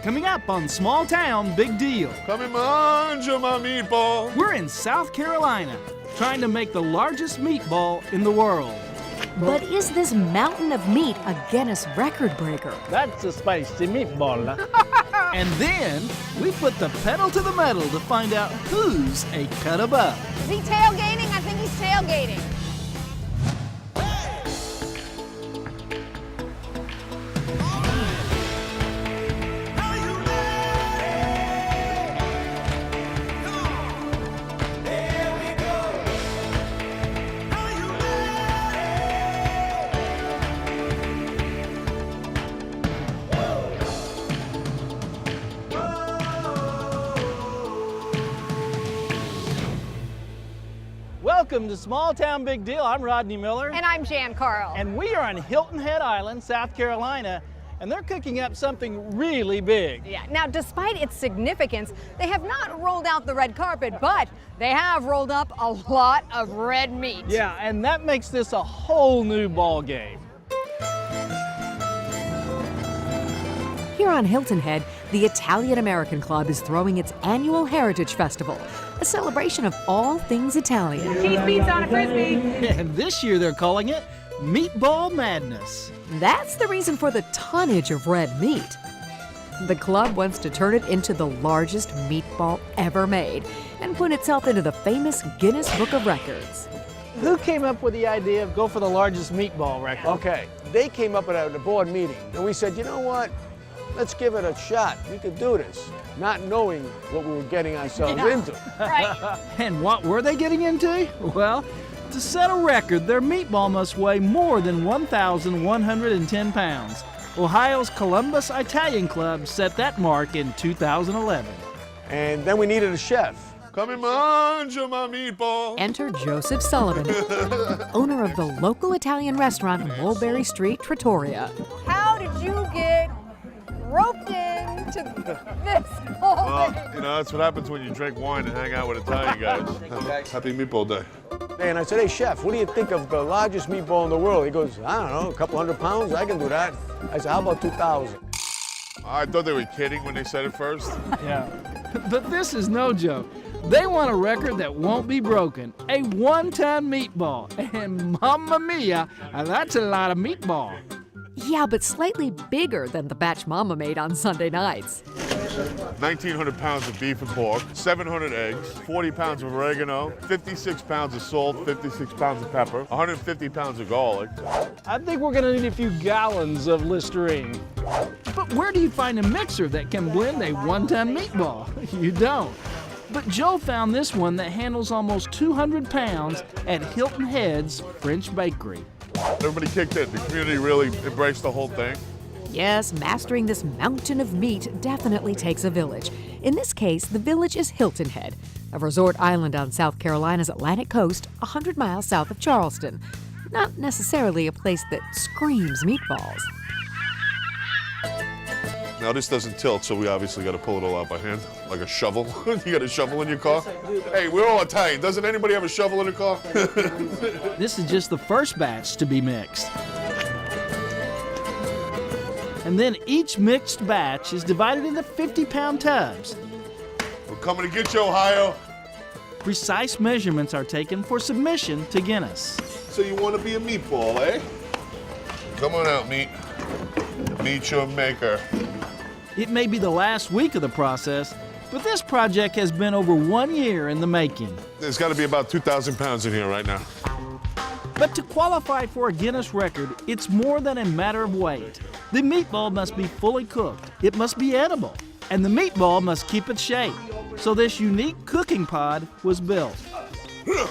Coming up on Small Town Big Deal. Come and mangia my meatball. We're in South Carolina, trying to make the largest meatball in the world. But is this mountain of meat a Guinness record breaker? That's a spicy meatball. And then we put the pedal to the metal to find out who's a cut above. Is he tailgating? I think he's tailgating. Welcome to Small Town Big Deal. I'm Rodney Miller. And I'm Jan Carl. And we are on Hilton Head Island, South Carolina, and they're cooking up something really big. Yeah. Now, despite its significance, they have not rolled out the red carpet, but they have rolled up a lot of red meat. Yeah, and that makes this a whole new ball game. Here on Hilton Head, the Italian-American Club is throwing its annual Heritage Festival, a celebration of all things Italian. Cheese pizza on a Frisbee. And this year they're calling it Meatball Madness. That's the reason for the tonnage of red meat. The club wants to turn it into the largest meatball ever made and put itself into the famous Guinness Book of Records. Who came up with the idea of go for the largest meatball record? Okay, they came up at a board meeting, and we said, you know what? Let's give it a shot. We could do this, not knowing what we were getting ourselves into. Right. And what were they getting into? Well, to set a record, their meatball must weigh more than 1,110 pounds. Ohio's Columbus Italian Club set that mark in 2011. And then we needed a chef. Come and mangia my meatball. Enter Joseph Sullivan, owner of the local Italian restaurant Mulberry Street, Trattoria. How did you get roped into this whole Well, thing? you know, that's what happens when you drink wine and hang out with Italian guys. Happy Meatball Day. And I said, hey, chef, what do you think of the largest meatball in the world? He goes, I don't know, a couple 100 pounds? I can do that. I said, how about 2,000? I thought they were kidding when they said it first. Yeah. But this is no joke. They want a record that won't be broken, a one-ton meatball. And mamma mia, that's a lot of meatball. Yeah, but slightly bigger than the batch Mama made on Sunday nights. 1,900 pounds of beef and pork, 700 eggs, 40 pounds of oregano, 56 pounds of salt, 56 pounds of pepper, 150 pounds of garlic. I think we're gonna need a few gallons of Listerine. But where do you find a mixer that can blend a one-ton meatball? You don't. But Joe found this one that handles almost 200 pounds at Hilton Head's French Bakery. Everybody kicked in. The community really embraced the whole thing. Yes, mastering this mountain of meat definitely takes a village. In this case, the village is Hilton Head, a resort island on South Carolina's Atlantic coast, 100 miles south of Charleston. Not necessarily a place that screams meatballs. Now this doesn't tilt, so we obviously got to pull it all out by hand, like a shovel. You got a shovel in your car? Hey, we're all Italian. Doesn't anybody have a shovel in their car? This is just the first batch to be mixed. And then each mixed batch is divided into 50-pound tubs. We're coming to get you, Ohio. Precise measurements are taken for submission to Guinness. So you want to be a meatball, eh? Come on out, meat. Meet your maker. It may be the last week of the process, but this project has been over 1 year in the making. There's got to be about 2,000 pounds in here right now. But to qualify for a Guinness record, it's more than a matter of weight. The meatball must be fully cooked, it must be edible, and the meatball must keep its shape. So this unique cooking pod was built.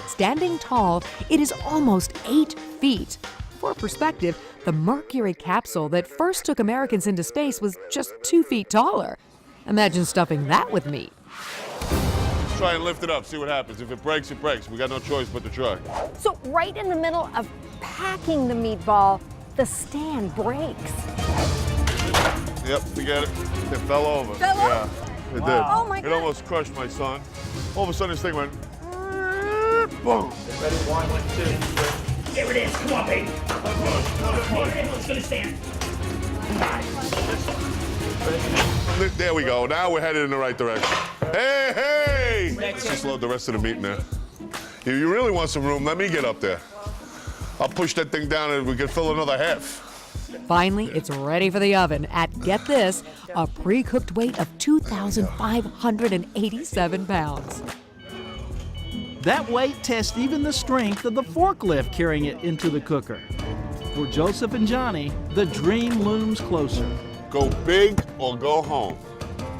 Standing tall, it is almost 8 feet. For perspective, the Mercury capsule that first took Americans into space was just 2 feet taller. Imagine stuffing that with meat. Let's try and lift it up, see what happens. If it breaks, it breaks. We got no choice but to try. So right in the middle of packing the meatball, the stand breaks. Yep, we got it. It fell over. Fell yeah, over? it Wow. did. Oh, my It God. almost crushed my son. All of a sudden, this thing went, boom. Ready? 1, 2, 3. There it is. Come on, baby. Everyone's gonna stand. There we go. Now we're headed in the right direction. Hey, hey! Let's just load the rest of the meat in there. If you really want some room, let me get up there. I'll push that thing down and we can fill another half. Finally, it's ready for the oven at, get this, a pre-cooked weight of 2,587 pounds. That weight tests even the strength of the forklift carrying it into the cooker. For Joseph and Johnny, the dream looms closer. Go big or go home.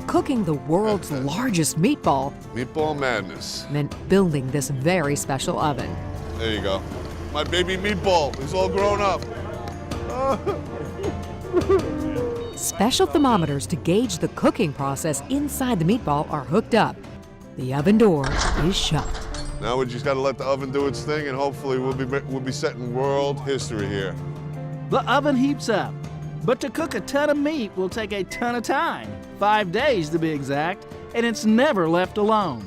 Cooking the world's largest meatball Meatball madness. meant building this very special oven. There you go. My baby Meatball. He's all grown up. Special thermometers to gauge the cooking process inside the meatball are hooked up. The oven door is shut. Now we just got to let the oven do its thing, and hopefully we'll be setting world history here. The oven heats up, but to cook a ton of meat will take a ton of time, 5 days to be exact, and it's never left alone.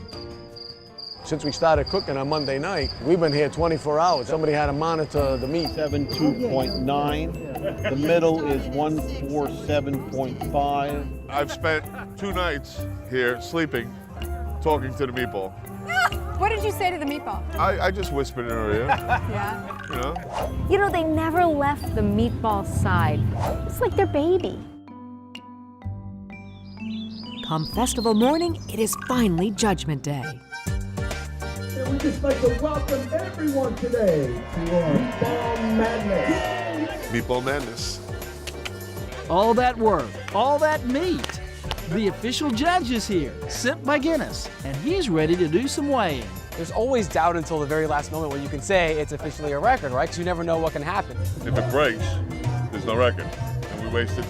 Since we started cooking on Monday night, we've been here 24 hours. Somebody had to monitor the meat. 72.9. The middle is 147.5. I've spent 2 nights here sleeping, talking to the meatball. What did you say to the meatball? I just whispered in her ear, Yeah. you know? You know, they never left the meatball side. It's like their baby. Come festival morning, it is finally Judgment Day. And we'd just like to welcome everyone today to our Meatball Madness. Meatball madness. All that work, all that meat. The official judge is here, sent by Guinness, and he's ready to do some weighing. There's always doubt until the very last moment when you can say it's officially a record, right? Because you never know what can happen. If it breaks, there's no record. And we wasted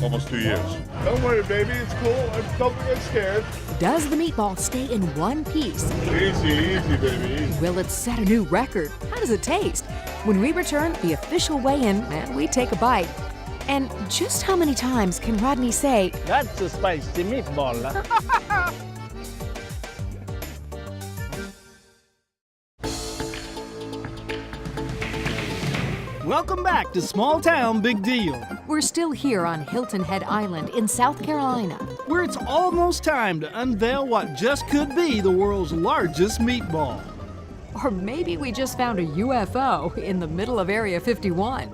almost 2 years. Don't worry, baby, it's cool. Don't get scared. Does the meatball stay in one piece? Easy, easy, baby. Will it set a new record? How does it taste? When we return, the official weigh-in, and we take a bite. And just how many times can Rodney say, That's a spicy meatball. Welcome back to Small Town Big Deal, we're still here on Hilton Head Island in South Carolina. where it's almost time to unveil what just could be the world's largest meatball. Or maybe we just found a UFO in the middle of Area 51.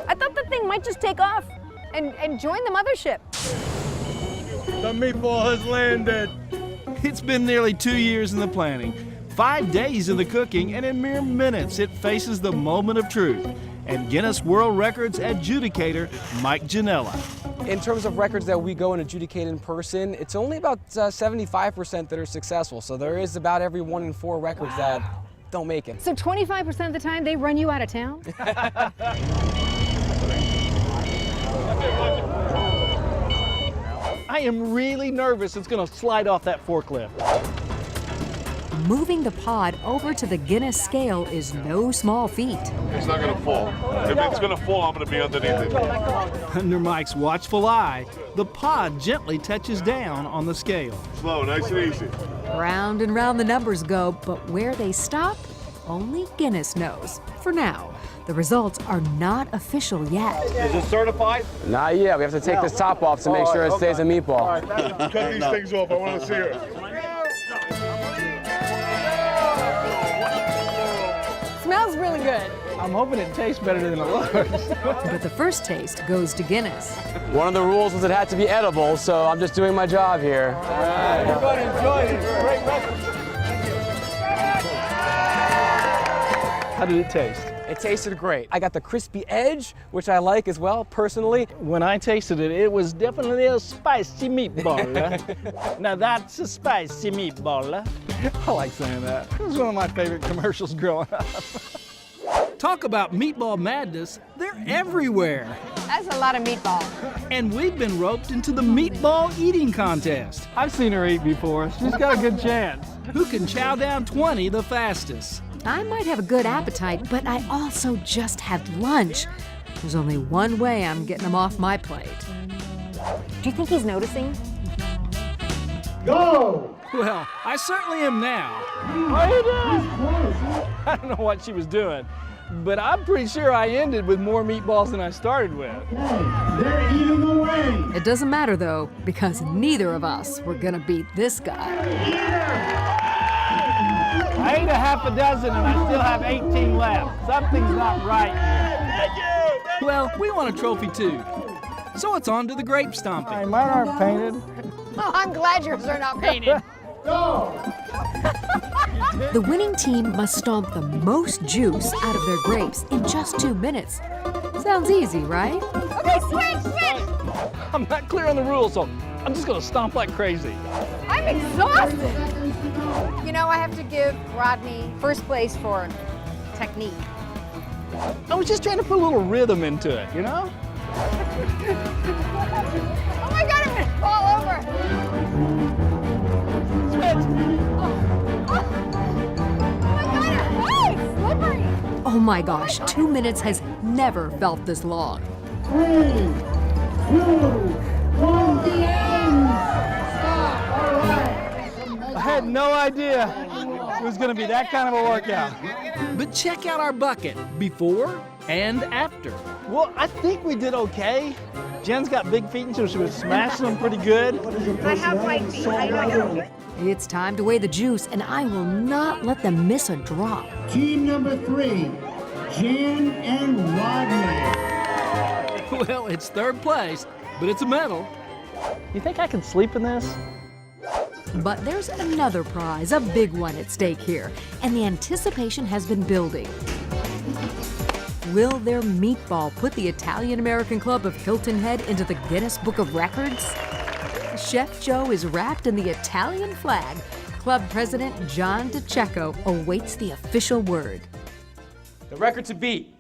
I thought the thing might just take off and join the mothership. The meatball has landed. It's been nearly 2 years in the planning, 5 days in the cooking, and in mere minutes it faces the moment of truth. And Guinness World Records adjudicator Mike Janella. In terms of records that we go and adjudicate in person, it's only about 75% that are successful. So there is about every 1 in 4 records that don't make it. So 25% of the time they run you out of town? I am really nervous it's going to slide off that forklift. Moving the pod over to the Guinness scale is no small feat. It's not gonna fall. If it's gonna fall, I'm gonna be underneath it. Under Mike's watchful eye, the pod gently touches down on the scale. Slow, nice and easy. Round and round the numbers go, but where they stop, only Guinness knows. For now, the results are not official yet. Is it certified? Not yet. We have to take this top off to make sure it stays a meatball. Cut these things off, I wanna see her. Smells really good. I'm hoping it tastes better than it looks. But the first taste goes to Guinness. One of the rules was it had to be edible, so I'm just doing my job here. Everybody enjoy it. Great record. How did it taste? It tasted great. I got the crispy edge, which I like as well, personally. When I tasted it, it was definitely a spicy meatball. Now that's a spicy meatball. I like saying that. It was one of my favorite commercials growing up. Talk about meatball madness, they're everywhere. That's a lot of meatball. And we've been roped into the meatball eating contest. I've seen her eat before. She's got a good chance. Who can chow down 20 the fastest? I might have a good appetite, but I also just had lunch. There's only one way I'm getting them off my plate. Do you think he's noticing? Go! Well, I certainly am now. What are you doing? I don't know what she was doing, but I'm pretty sure I ended with more meatballs than I started with. They're eating away. It doesn't matter though, because neither of us were gonna beat this guy. I ate a half a dozen and I still have 18 left. Something's not right here. Well, we want a trophy too. So it's on to the grape stomping. Hey, mine aren't painted. Oh, I'm glad yours are not painted. The winning team must stomp the most juice out of their grapes in just 2 minutes. Sounds easy, right? Okay, switch. I'm not clear on the rules, so I'm just gonna stomp like crazy. I'm exhausted. You know, I have to give Rodney first place for technique. I was just trying to put a little rhythm into it, you know? Oh my God, I'm gonna fall over. Switch. Slippery. Oh my gosh, 2 minutes has never felt this long. 3, 2, 1, the end. Stop. All right. I had no idea it was gonna be that kind of a workout. But check out our bucket before and after. Well, I think we did okay. Jen's got big feet, and so she was smashing them pretty good. I have white feet, I know. It's time to weigh the juice, and I will not let them miss a drop. Team number 3, Jan and Rodney. Well, it's third place, but it's a medal. You think I can sleep in this? But there's another prize, a big one at stake here, and the anticipation has been building. Will their meatball put the Italian-American Club of Hilton Head into the Guinness Book of Records? Chef Joe is wrapped in the Italian flag. Club President John DiCecco awaits the official word. The record to beat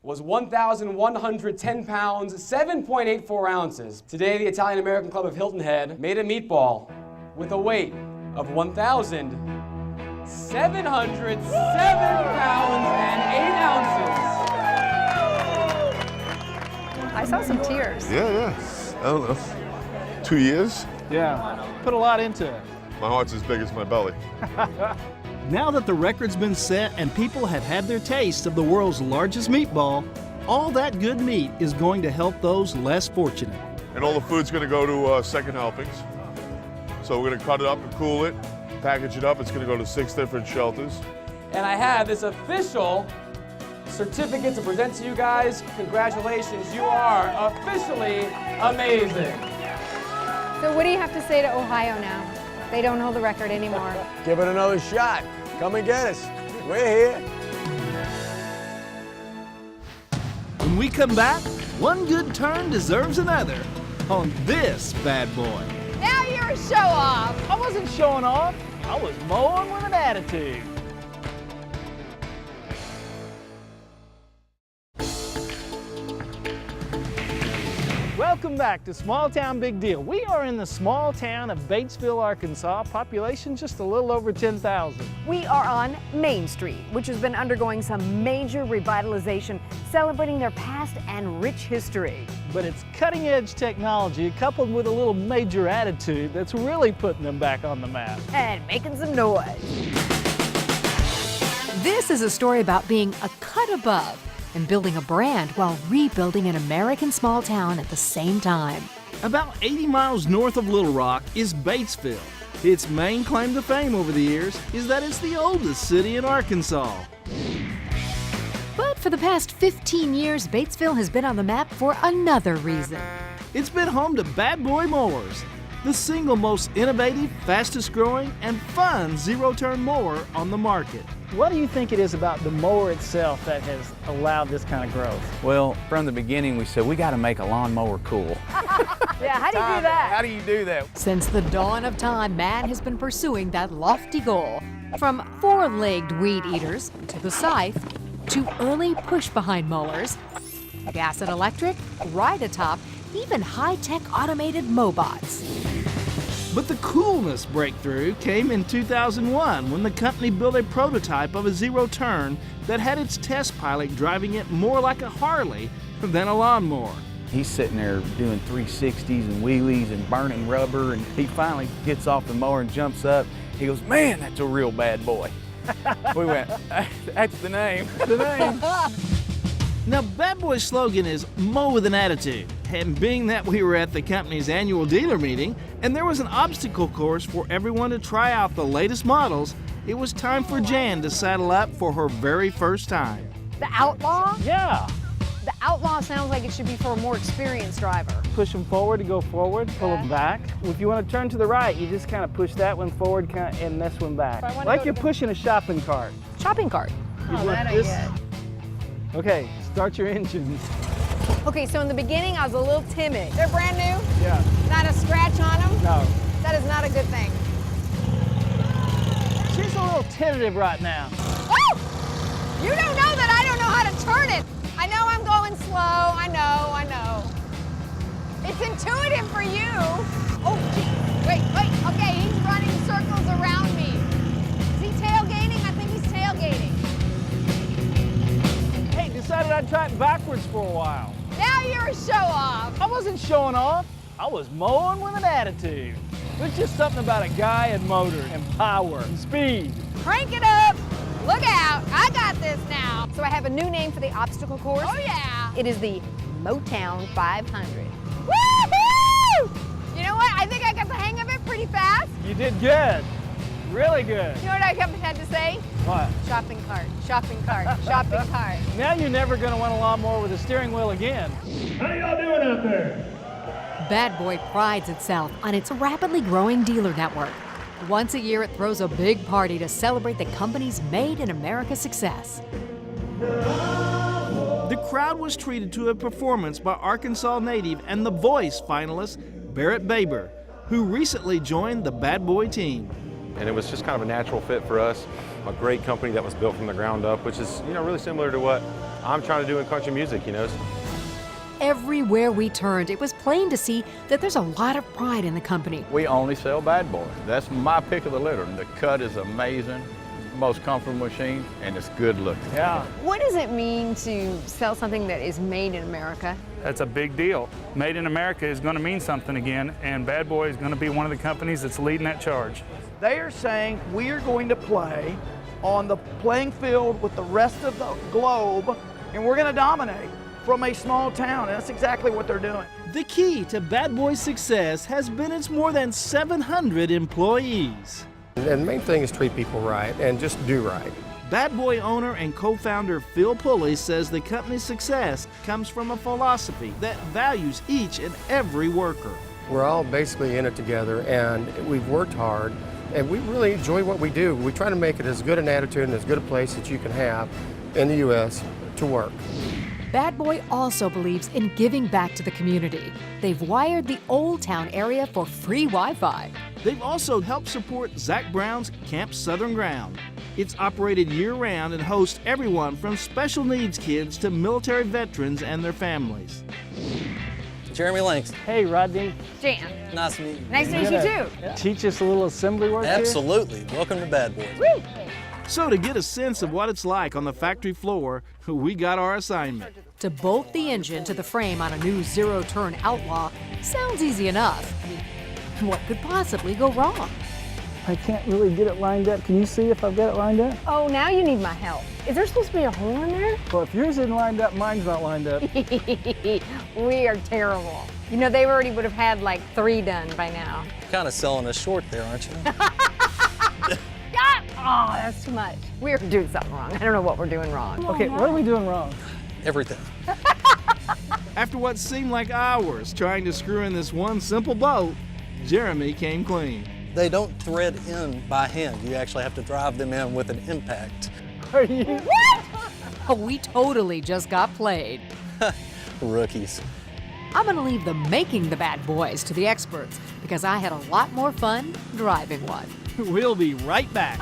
was 1,110 pounds, 7.84 ounces. Today, the Italian-American Club of Hilton Head made a meatball with a weight of 1,707 pounds and 8 ounces. I saw some tears. Yeah. I don't know. 2 years? Yeah, put a lot into it. My heart's as big as my belly. Now that the record's been set and people have had their taste of the world's largest meatball, all that good meat is going to help those less fortunate. And all the food's gonna go to second helpings. So we're gonna cut it up and cool it, package it up. It's gonna go to 6 different shelters. And I have this official certificate to present to you guys. Congratulations, you are officially amazing. So what do you have to say to Ohio now? They don't hold the record anymore. Give it another shot. Come and get us. We're here. When we come back, one good turn deserves another on this bad boy. Now you're a show off. I wasn't showing off. I was mowing with an attitude. Welcome back to Small Town Big Deal. We are in the small town of Batesville, Arkansas, population just a little over 10,000. We are on Main Street, which has been undergoing some major revitalization, celebrating their past and rich history. But it's cutting-edge technology coupled with a little major attitude that's really putting them back on the map. And making some noise. This is a story about being a cut above and building a brand while rebuilding an American small town at the same time. About 80 miles north of Little Rock is Batesville. Its main claim to fame over the years is that it's the oldest city in Arkansas. But for the past 15 years, Batesville has been on the map for another reason. It's been home to Bad Boy Mowers, the single most innovative, fastest growing, and fun zero-turn mower on the market. What do you think it is about the mower itself that has allowed this kind of growth? Well, from the beginning, we said we got to make a lawnmower cool. Yeah, how do you do that? How do you do that? Since the dawn of time, man has been pursuing that lofty goal. From four-legged weed eaters to the scythe to early push-behind mowers, gas and electric, ride-atop, even high-tech automated mobots. But the coolness breakthrough came in 2001 when the company built a prototype of a zero-turn that had its test pilot driving it more like a Harley than a lawnmower. He's sitting there doing 360s and wheelies and burning rubber, and he finally gets off the mower and jumps up. He goes, "Man, that's a real bad boy." We went, that's the name. The name. Now, Bad Boy's slogan is "Mow with an Attitude." And being that we were at the company's annual dealer meeting and there was an obstacle course for everyone to try out the latest models, it was time for Jan to saddle up for her very first time. The Outlaw? Yeah. The Outlaw sounds like it should be for a more experienced driver. Push them forward to go forward, pull them back. If you want to turn to the right, you just kind of push that one forward and this one back. Like you're pushing a shopping cart. Shopping cart. Oh, that ain't good. Okay, start your engines. Okay, so in the beginning, I was a little timid. They're brand new? Yeah. Not a scratch on them? No. That is not a good thing. She's a little tentative right now. Woo! You don't know that I don't know how to turn it. I know I'm going slow. I know. It's intuitive for you. Oh, gee. Wait. Okay, he's running circles around me. Is he tailgating? I think he's tailgating. Hey, decided I'd try it backwards for a while. Now you're a show-off. I wasn't showing off. I was mowing with an attitude. There's just something about a guy and motor and power and speed. Crank it up. Look out. I got this now. So I have a new name for the obstacle course. Oh, yeah. It is the Motown 500. Woo-hoo! You know what? I think I got the hang of it pretty fast. You did good. Really good. You know what I had to say? What? Shopping cart, shopping cart, shopping cart. Now you're never going to want a lawnmower with a steering wheel again. How y'all doing out there? Bad Boy prides itself on its rapidly growing dealer network. Once a year, it throws a big party to celebrate the company's Made in America success. The crowd was treated to a performance by Arkansas native and The Voice finalist Barrett Baber, who recently joined the Bad Boy team. And it was just kind of a natural fit for us, a great company that was built from the ground up, which is, really similar to what I'm trying to do in country music, Everywhere we turned, it was plain to see that there's a lot of pride in the company. We only sell Bad Boy. That's my pick of the litter. The cut is amazing, most comfortable machine, and it's good looking. Yeah. What does it mean to sell something that is made in America? That's a big deal. Made in America is going to mean something again, and Bad Boy is going to be one of the companies that's leading that charge. They are saying we are going to play on the playing field with the rest of the globe, and we're going to dominate from a small town, and that's exactly what they're doing. The key to Bad Boy's success has been its more than 700 employees. And the main thing is treat people right and just do right. Bad Boy owner and co-founder Phil Pulley says the company's success comes from a philosophy that values each and every worker. We're all basically in it together, and we've worked hard, and we really enjoy what we do. We try to make it as good an attitude and as good a place that you can have in the U.S. to work. Bad Boy also believes in giving back to the community. They've wired the Old Town area for free Wi-Fi. They've also helped support Zach Brown's Camp Southern Ground. It's operated year-round and hosts everyone from special needs kids to military veterans and their families. Jeremy Langston. Hey, Rodney. Jan. Nice to meet you. Nice to meet you too. Teach us a little assembly work Absolutely. Welcome to Bad Boys. Woo. So to get a sense of what it's like on the factory floor, we got our assignment. To bolt the engine to the frame on a new zero-turn Outlaw sounds easy enough. I mean, what could possibly go wrong? I can't really get it lined up. Can you see if I've got it lined up? Oh, now you need my help. Is there supposed to be a hole in there? Well, if yours isn't lined up, mine's not lined up. We are terrible. You know, they already would have had like 3 done by now. Kind of selling us short there, aren't you? Oh, that's too much. We're doing something wrong. I don't know what we're doing wrong. Okay, what are we doing wrong? Everything. After what seemed like hours trying to screw in this one simple bolt, Jeremy came clean. They don't thread in by hand. You actually have to drive them in with an impact. Are you? What? Oh, we totally just got played. Rookies. I'm gonna leave the making the Bad Boys to the experts because I had a lot more fun driving one. We'll be right back.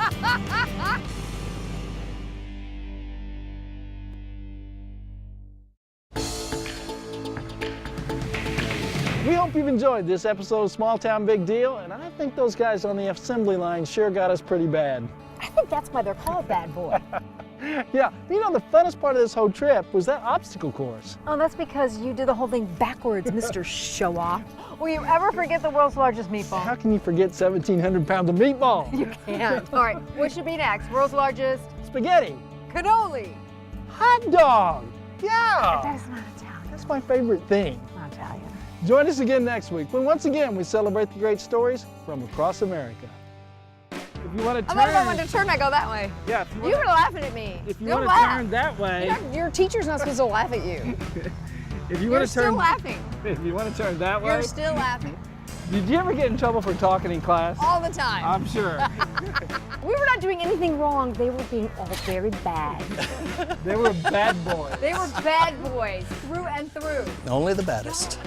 We hope you've enjoyed this episode of Small Town Big Deal, and I think those guys on the assembly line sure got us pretty bad. I think that's why they're called Bad Boy. Yeah, you know, the funnest part of this whole trip was that obstacle course. Oh, that's because you did the whole thing backwards, Mr. Show-Off. Will you ever forget the world's largest meatball? How can you forget 1,700 pounds of meatball? You can't. All right, what should be next? World's largest? Spaghetti. Cannoli. Hot dog. Yeah. That's not Italian. That's my favorite thing. Not Italian. Join us again next week when once again we celebrate the great stories from across America. If you want to I'm turn, not going to turn, I go that way. Yeah, You were laughing at me. if you Don't want to laugh. turn that way, Your teacher's not supposed to laugh at you. if you You're want to still turn, laughing. if you want to turn that way, You're still laughing. did you ever get in trouble for talking in class? All the time. I'm sure. We were not doing anything wrong. They were being all very bad. They were bad boys. They were bad boys, through and through. Only the baddest.